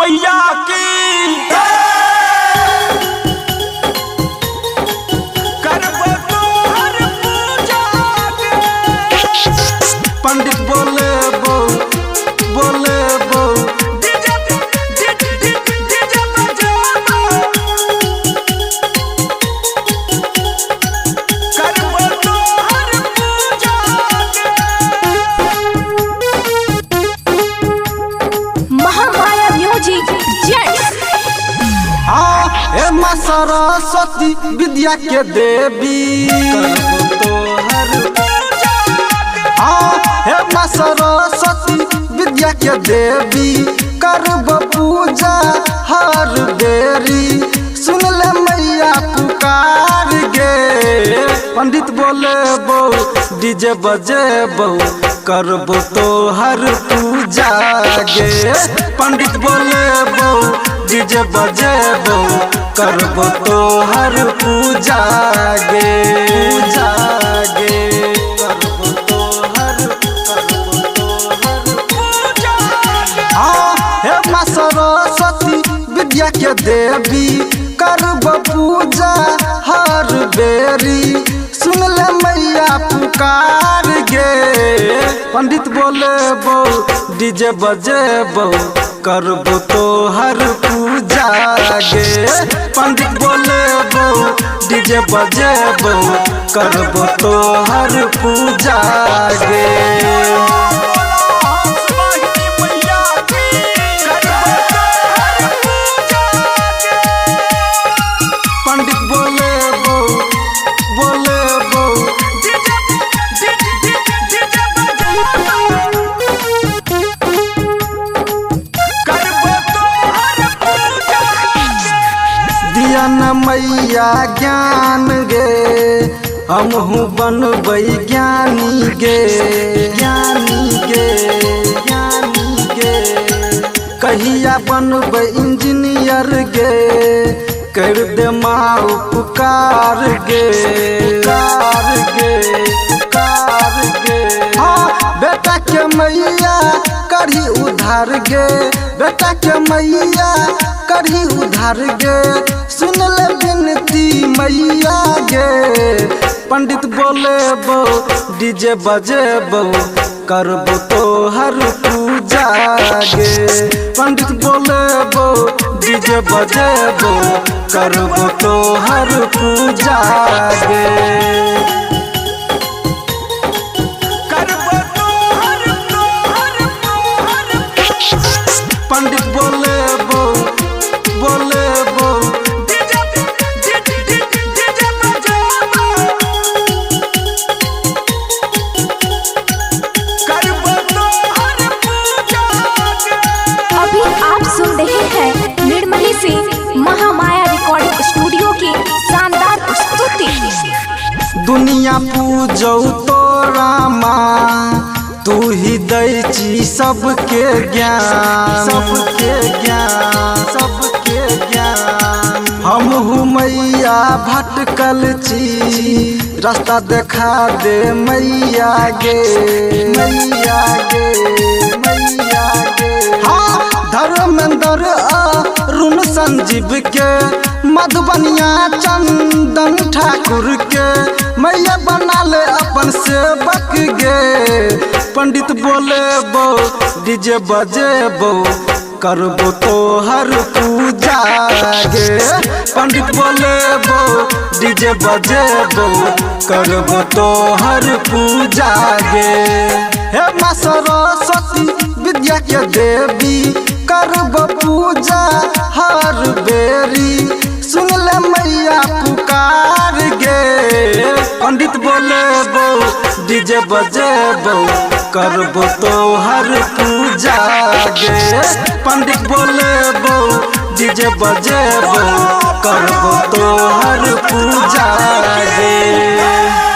मैया की करबो तोहर पूजा पंडित बोले बो सरस्वती विद्या के देवी करबो तोहर हे माँ सरस्वती विद्या के देवी करबो पूजा हर बेरी सुन ले मैया पुकार गे पंडित बोले बो डीजे बजे बो करबो तोहर पूजा गे पंडित बोले बो डीजे बजे बो करबो तोहर पूजा गे करबो तोहर पूजा हे माँ सरस्वती विद्या के देवी करबो पूजा हर बेरी सुन ले मैया पुकार गे पंडित बोले बो डीजे बजे बो करबो तोहर पूजा गे पंडित बोले बो डीजे बजे बो करबो तोहर पूजा गे पंडित बोले बो न मैया ज्ञान गे हमहू बनबै ज्ञानी गे कहिया बनबै इंजीनियर गे कर दे माँ उपकार गे हाँ बेटा के मैया करी उधार गे बेटा के मैया करी उधार गे सुन ले बिनती मैया गे पंडित बोले बो डीजे बजे बो करबो तोहर पूजा गे पंडित बोले बो डीजे बजे बो करबो तोहर पूजा गे पंडित बोले बो अभी आप सुन रहे हैं निर्मली से महामाया रिकॉर्डिंग स्टूडियो की शानदार प्रस्तुति। दुनिया पूजौ तोरा माँ तू ही दै छी सबके ज्ञान हमहू मैया भटकल छी रास्ता देखा दे मैया गे हाँ धर्मेंद्र अरुण संजीव के मधुबनिया चंदन ठाकुर के मैया बना ले अपन सेवक गे पंडित बोले बो डीजे बजे बो करबो तोहर पूजा गे पंडित बोले बो डीजे बजे बो करबो तोहर पूजा गे हे माँ सरस्वती विद्या के देवी करबो पूजा हर बेरी सुन ले मैया पुकार गे पंडित बोले बो डीजे बजे बो करबो तोहर पूजा गे पंडित बोले बो डीजे बजे बो करबो तोहर पूजा गे।